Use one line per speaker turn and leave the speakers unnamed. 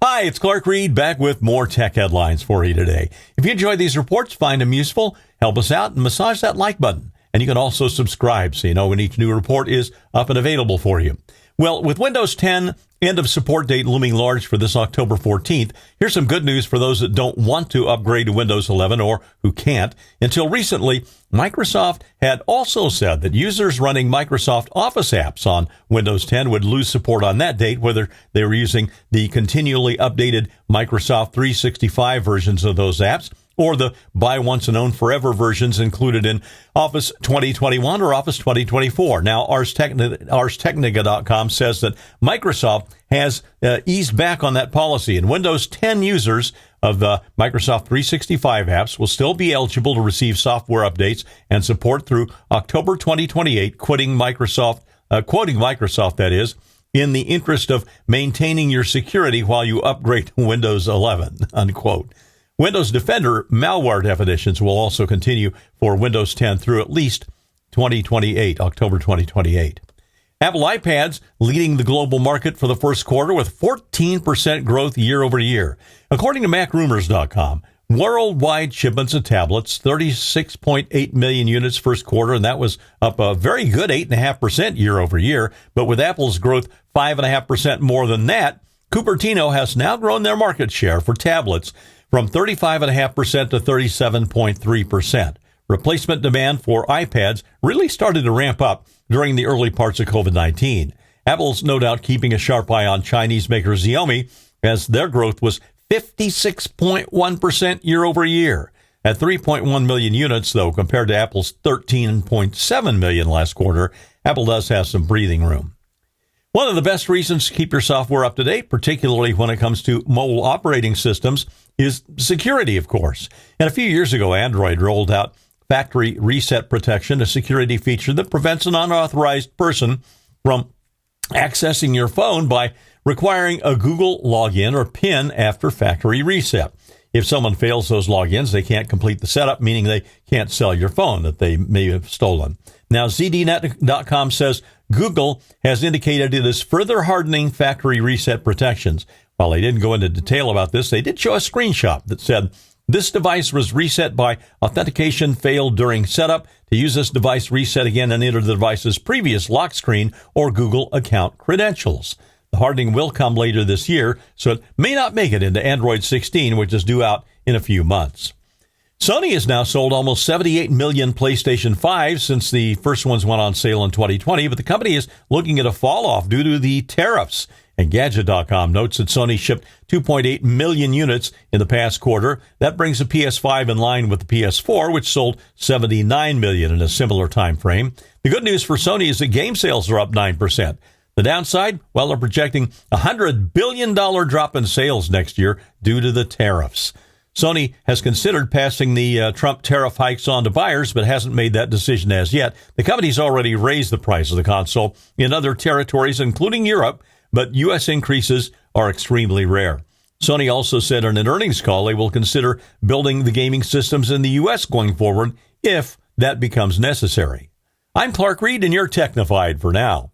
Hi, it's Clark Reid back with more tech headlines for you today. If you enjoy these reports, find them useful, help us out and massage that like button. And you can also subscribe so you know when each new report is up and available for you. Well, with Windows 10 end of support date looming large for this October 14th, here's some good news for those that don't want to upgrade to Windows 11 or who can't. Until recently, Microsoft had also said that users running Microsoft Office apps on Windows 10 would lose support on that date, whether they were using the continually updated Microsoft 365 versions of those apps or the buy once and own forever versions included in Office 2021 or Office 2024. Now, ArsTechnica.com says that Microsoft has eased back on that policy, and Windows 10 users of the Microsoft 365 apps will still be eligible to receive software updates and support through October 2028, quoting Microsoft, that is, in the interest of maintaining your security while you upgrade to Windows 11, unquote. Windows Defender malware definitions will also continue for Windows 10 through at least October 2028. Apple iPads leading the global market for the first quarter with 14% growth year over year. According to MacRumors.com, worldwide shipments of tablets, 36.8 million units first quarter, and that was up a very good 8.5% year over year. But with Apple's growth 5.5% more than that, Cupertino has now grown their market share for tablets from 35.5% to 37.3%. Replacement demand for iPads really started to ramp up during the early parts of COVID-19. Apple's no doubt keeping a sharp eye on Chinese maker Xiaomi, as their growth was 56.1% year over year. At 3.1 million units, though, compared to Apple's 13.7 million last quarter, Apple does have some breathing room. One of the best reasons to keep your software up to date, particularly when it comes to mobile operating systems, is security, of course. And a few years ago, Android rolled out Factory Reset Protection, a security feature that prevents an unauthorized person from accessing your phone by requiring a Google login or PIN after factory reset. If someone fails those logins, they can't complete the setup, meaning they can't sell your phone that they may have stolen. Now, ZDNet.com says Google has indicated it is further hardening factory reset protections. While they didn't go into detail about this, they did show a screenshot that said, this device was reset by authentication failed during setup. To use this device, reset again and enter the device's previous lock screen or Google account credentials. The hardening will come later this year, so it may not make it into Android 16, which is due out in a few months. Sony has now sold almost 78 million PlayStation 5s since the first ones went on sale in 2020, but the company is looking at a fall-off due to the tariffs. And Gadget.com notes that Sony shipped 2.8 million units in the past quarter. That brings the PS5 in line with the PS4, which sold 79 million in a similar time frame. The good news for Sony is that game sales are up 9%. The downside, well, they're projecting a $100 billion drop in sales next year due to the tariffs. Sony has considered passing the Trump tariff hikes on to buyers, but hasn't made that decision as yet. The company's already raised the price of the console in other territories, including Europe, but U.S. increases are extremely rare. Sony also said in an earnings call they will consider building the gaming systems in the U.S. going forward if that becomes necessary. I'm Clark Reid, and you're Technified for now.